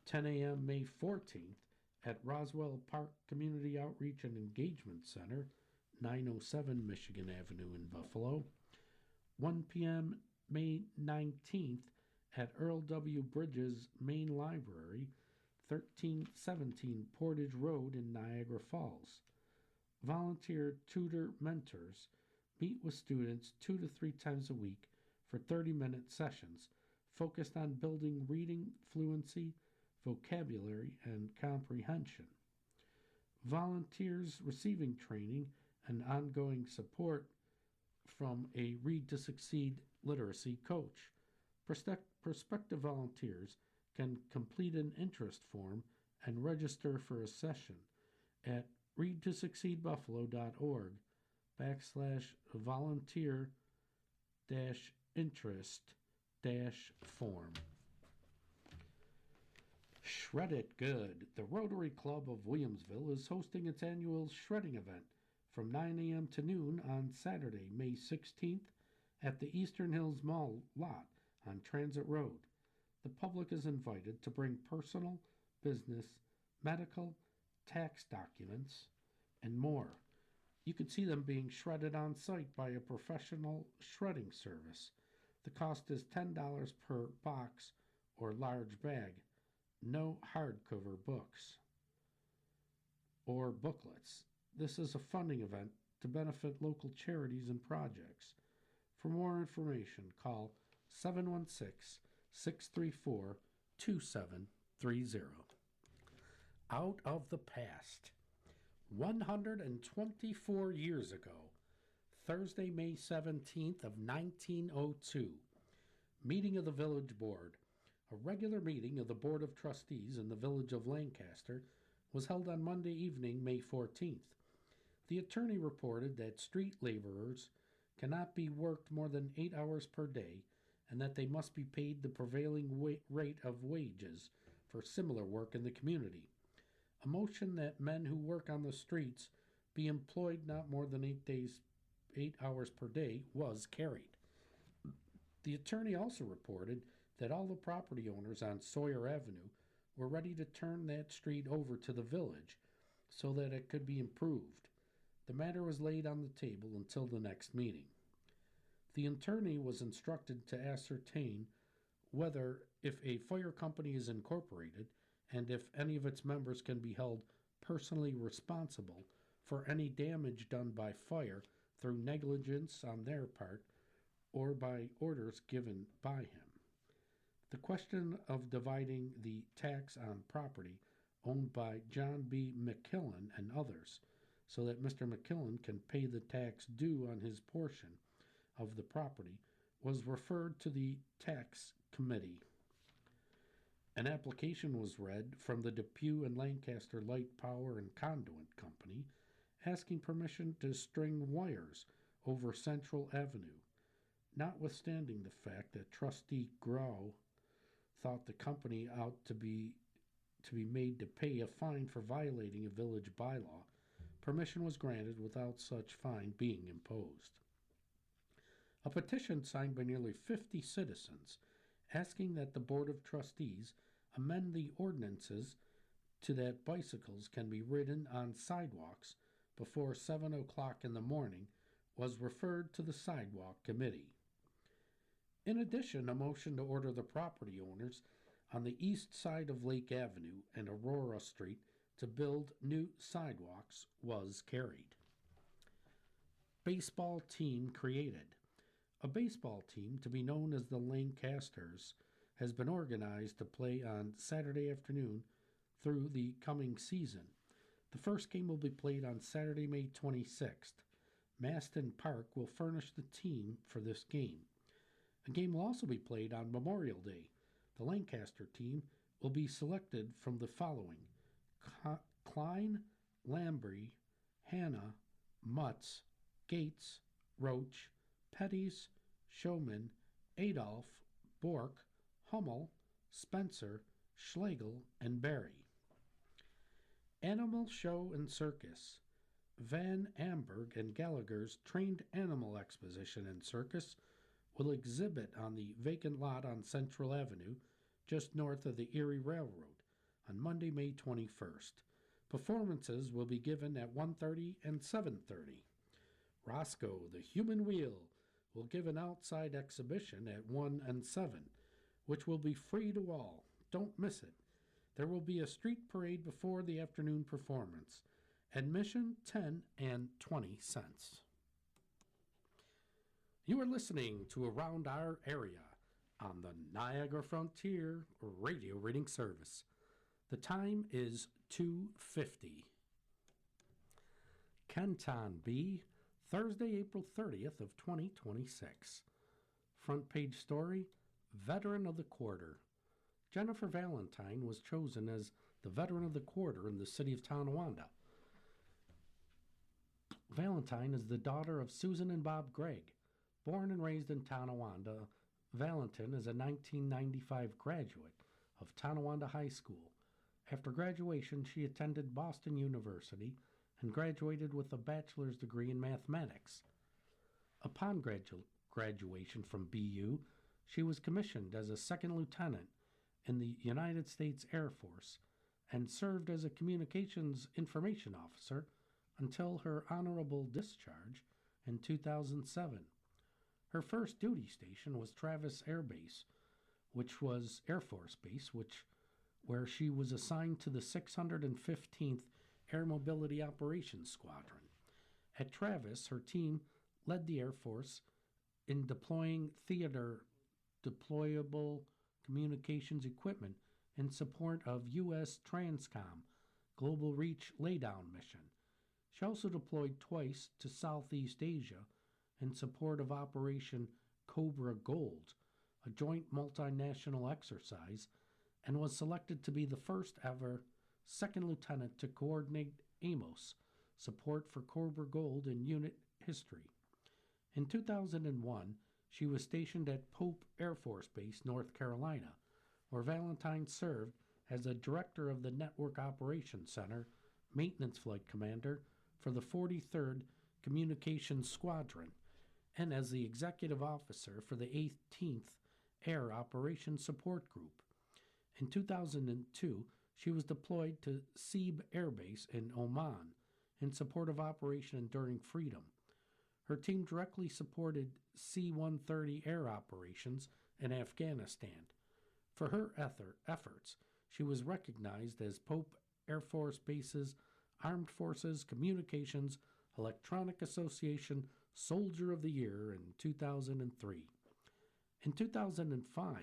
10 a.m. May 14th at Roswell Park Community Outreach and Engagement Center, 907 Michigan Avenue in Buffalo. 1 p.m. May 19th at Earl W. Bridges Main Library, 1317 Portage Road in Niagara Falls. Volunteer tutor mentors meet with students 2 to 3 times a week for 30-minute sessions focused on building reading fluency, vocabulary, and comprehension. Volunteers receiving training and ongoing support from a Read to Succeed literacy coach. Prospective volunteers can complete an interest form and register for a session at readtosucceedbuffalo.org/volunteer interest form. Shred It Good. The Rotary Club of Williamsville is hosting its annual shredding event from 9 a.m. to noon on Saturday, May 16th at the Eastern Hills Mall lot on Transit Road. The public is invited to bring personal, business, medical, tax documents, and more. You can see them being shredded on site by a professional shredding service. The cost is $10 per box or large bag. No hardcover books or booklets. This is a funding event to benefit local charities and projects. For more information, call 716-634-2730. Out of the past. 124 years ago, Thursday, May 17th of 1902, meeting of the village board. A regular meeting of the Board of Trustees in the village of Lancaster was held on Monday evening, May 14th. The attorney reported that street laborers cannot be worked more than 8 hours per day and that they must be paid the prevailing rate of wages for similar work in the community. A motion that men who work on the streets be employed not more than 8 hours per day was carried. The attorney also reported that all the property owners on Sawyer Avenue were ready to turn that street over to the village so that it could be improved. The matter was laid on the table until the next meeting. The attorney was instructed to ascertain whether, if a fire company is incorporated, and if any of its members can be held personally responsible for any damage done by fire through negligence on their part or by orders given by him. The question of dividing the tax on property owned by John B. McKillen and others, so that Mr. McKillen can pay the tax due on his portion of the property, was referred to the tax committee. An application was read from the Depew and Lancaster Light Power and Conduit Company asking permission to string wires over Central Avenue, notwithstanding the fact that Trustee Grow thought the company ought to be made to pay a fine for violating a village bylaw. Permission was granted without such fine being imposed. A petition signed by nearly 50 citizens asking that the Board of Trustees amend the ordinances to that bicycles can be ridden on sidewalks before 7 o'clock in the morning was referred to the Sidewalk Committee. In addition, a motion to order the property owners on the east side of Lake Avenue and Aurora Street to build new sidewalks was carried. Baseball team created. A baseball team to be known as the Lancasters has been organized to play on Saturday afternoon through the coming season. The first game will be played on Saturday, May 26th. Maston Park will furnish the team for this game. A game will also be played on Memorial Day. The Lancaster team will be selected from the following: Klein, Lambry, Hanna, Mutz, Gates, Roach, Petties, Showman, Adolph, Bork, Hummel, Spencer, Schlegel, and Barry. Animal Show and Circus. Van Amberg and Gallagher's Trained Animal Exposition and Circus will exhibit on the vacant lot on Central Avenue, just north of the Erie Railroad, on Monday, May 21st. Performances will be given at 1:30 and 7:30. Roscoe, the Human Wheel, will give an outside exhibition at 1 and 7, which will be free to all. Don't miss it. There will be a street parade before the afternoon performance, Admission 10 and 20 cents. You are listening to Around Our Area on the Niagara Frontier radio reading service. The time is 2:50. Canton B, Thursday, April 30th of 2026. Front page story, Veteran of the Quarter. Jennifer Valentine was chosen as the Veteran of the Quarter in the city of Tonawanda. Valentine is the daughter of Susan and Bob Gregg. Born and raised in Tonawanda, Valentine is a 1995 graduate of Tonawanda High School. After graduation, she attended Boston University and graduated with a bachelor's degree in mathematics. Upon graduation from BU, she was commissioned as a second lieutenant in the United States Air Force and served as a communications information officer until her honorable discharge in 2007. Her first duty station was Travis Air Base, which was Air Force Base, where she was assigned to the 615th Air Mobility Operations Squadron. At Travis, her team led the Air Force in deploying theater deployable communications equipment in support of U.S. Transcom Global Reach Laydown mission. She also deployed twice to Southeast Asia in support of Operation Cobra Gold, a joint multinational exercise, and was selected to be the first ever second lieutenant to coordinate AMOS, support for Cobra Gold in unit history. In 2001, she was stationed at Pope Air Force Base, North Carolina, where Valentine served as a director of the Network Operations Center, maintenance flight commander for the 43rd Communications Squadron, and as the executive officer for the 18th Air Operations Support Group. In 2002, she was deployed to Seeb Air Base in Oman in support of Operation Enduring Freedom. Her team directly supported C-130 air operations in Afghanistan. For her efforts, she was recognized as Pope Air Force Base's Armed Forces Communications Electronic Association Soldier of the Year in 2003. In 2005,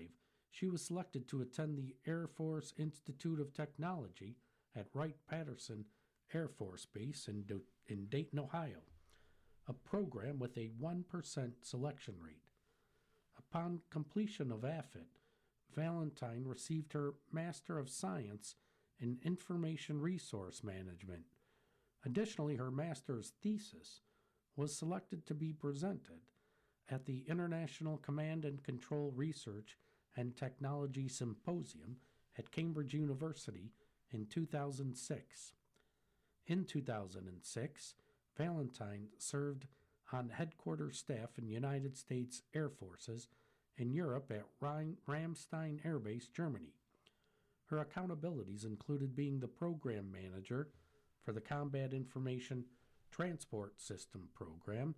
she was selected to attend the Air Force Institute of Technology at Wright-Patterson Air Force Base in Dayton, Ohio, a program with a 1% selection rate. Upon completion of AFIT, Valentine received her Master of Science in Information Resource Management. Additionally, her master's thesis was selected to be presented at the International Command and Control Research and Technology Symposium at Cambridge University in 2006. In 2006, Valentine served on headquarters staff in United States Air Forces in Europe at Ramstein Air Base, Germany. Her accountabilities included being the program manager for the Combat Information Transport System program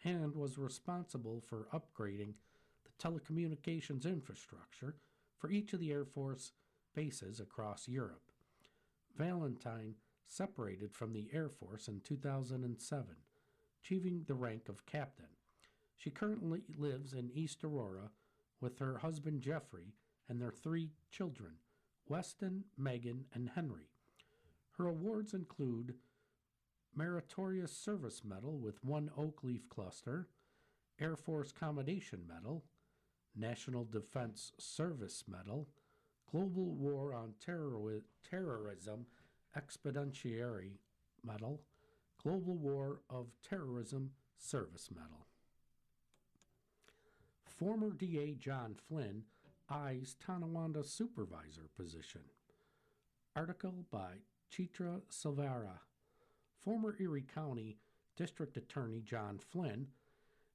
and was responsible for upgrading the telecommunications infrastructure for each of the Air Force bases across Europe. Valentine separated from the Air Force in 2007, achieving the rank of captain. She currently lives in East Aurora with her husband Jeffrey and their 3 children, Weston, Megan, and Henry. Her awards include Meritorious Service Medal with 1 Oak Leaf Cluster, Air Force Commendation Medal, National Defense Service Medal, Global War on Terrorism Expeditionary Medal, Global War of Terrorism Service Medal. Former DA John Flynn eyes Tonawanda supervisor position. Article by Chitra Silvera. Former Erie County District Attorney John Flynn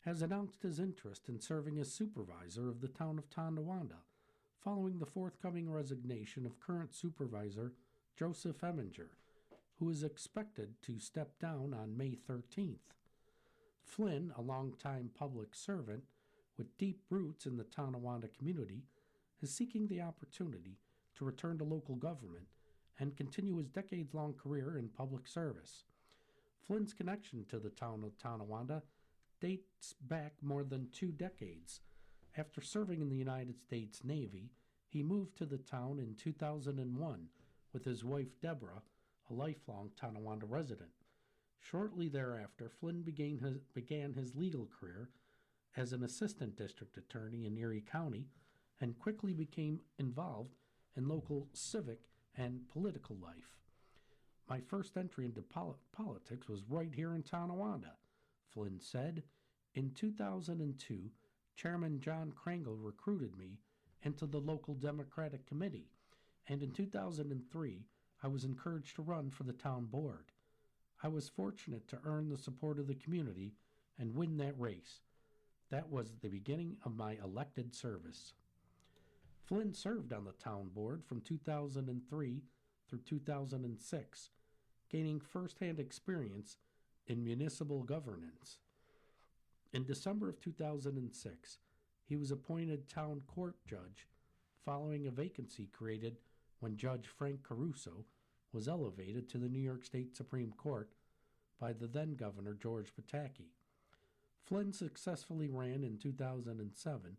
has announced his interest in serving as supervisor of the town of Tonawanda following the forthcoming resignation of current supervisor Joseph Eminger, who is expected to step down on May 13th. Flynn, a longtime public servant with deep roots in the Tonawanda community, is seeking the opportunity to return to local government and continue his decades-long career in public service. Flynn's connection to the town of Tonawanda dates back more than 2 decades. After serving in the United States Navy, he moved to the town in 2001 with his wife Deborah, a lifelong Tonawanda resident. Shortly thereafter, Flynn began his legal career as an assistant district attorney in Erie County and quickly became involved in local civic and political life. My first entry into politics was right here in Tonawanda, Flynn said. In 2002, Chairman John Krangle recruited me into the local Democratic Committee, and in 2003, I was encouraged to run for the town board. I was fortunate to earn the support of the community and win that race. That was the beginning of my elected service. Flynn served on the town board from 2003 through 2006, gaining firsthand experience in municipal governance. In December of 2006, he was appointed town court judge following a vacancy created when Judge Frank Caruso was elevated to the New York State Supreme Court by the then Governor George Pataki. Flynn successfully ran in 2007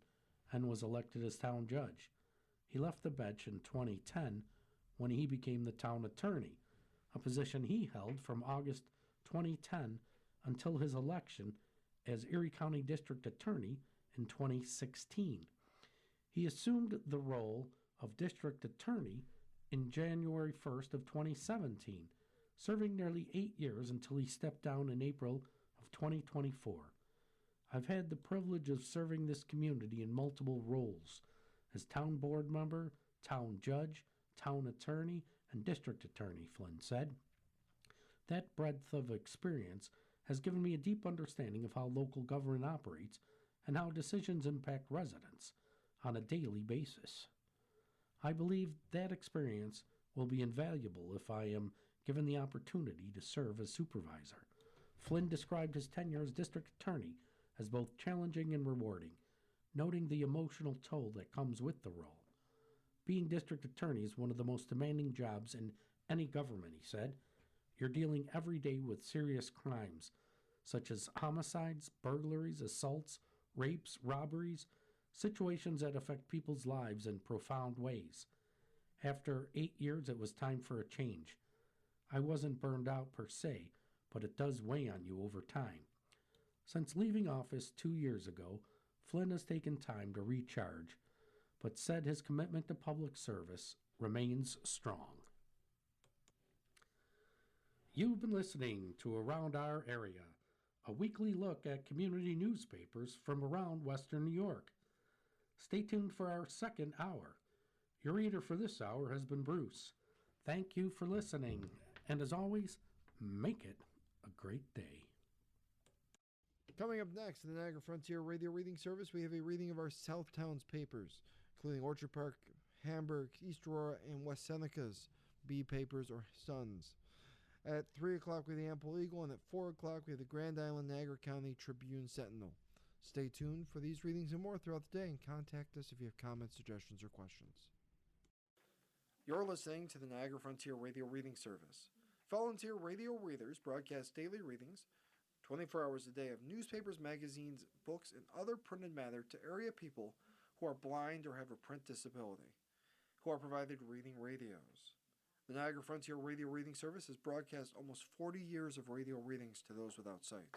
and was elected as town judge. He left the bench in 2010 when he became the town attorney, a position he held from August 2010 until his election as Erie County District Attorney in 2016. He assumed the role of District Attorney in January 1st of 2017, serving nearly 8 years until he stepped down in April of 2024. I've had the privilege of serving this community in multiple roles as town board member, town judge, town attorney, and district attorney, Flynn said. That breadth of experience has given me a deep understanding of how local government operates and how decisions impact residents on a daily basis. I believe that experience will be invaluable if I am given the opportunity to serve as supervisor. Flynn described his tenure as district attorney as both challenging and rewarding, noting the emotional toll that comes with the role. Being district attorney is one of the most demanding jobs in any government, he said. You're dealing every day with serious crimes, such as homicides, burglaries, assaults, rapes, robberies, situations that affect people's lives in profound ways. After 8 years, it was time for a change. I wasn't burned out per se, but it does weigh on you over time. Since leaving office 2 years ago, Flynn has taken time to recharge, but said his commitment to public service remains strong. You've been listening to Around Our Area, a weekly look at community newspapers from around Western New York. Stay tuned for our second hour. Your reader for this hour has been Bruce. Thank you for listening, and as always, make it a great day. Coming up next in the Niagara Frontier Radio Reading Service, we have a reading of our South Towns papers, including Orchard Park, Hamburg, East Aurora, and West Seneca's B papers or Sons. At 3 o'clock, we have the Ample Eagle, and at 4 o'clock, we have the Grand Island Niagara County Tribune Sentinel. Stay tuned for these readings and more throughout the day, and contact us if you have comments, suggestions, or questions. You're listening to the Niagara Frontier Radio Reading Service. Volunteer radio readers broadcast daily readings 24 hours a day of newspapers, magazines, books, and other printed matter to area people who are blind or have a print disability, who are provided reading radios. The Niagara Frontier Radio Reading Service has broadcast almost 40 years of radio readings to those without sight.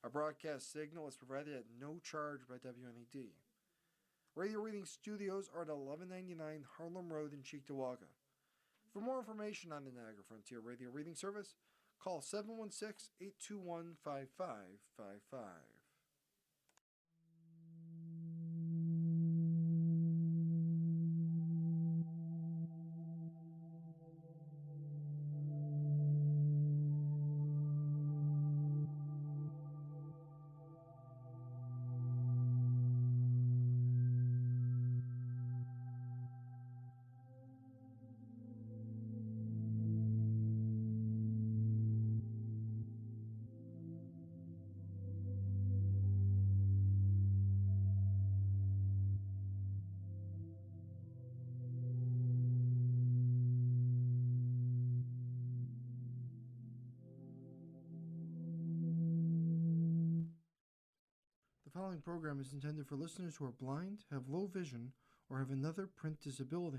Our broadcast signal is provided at no charge by WNED. Radio Reading Studios are at 1199 Harlem Road in Cheektowaga. For more information on the Niagara Frontier Radio Reading Service, call 716-821-5555. following program is intended for listeners who are blind, have low vision, or have another print disability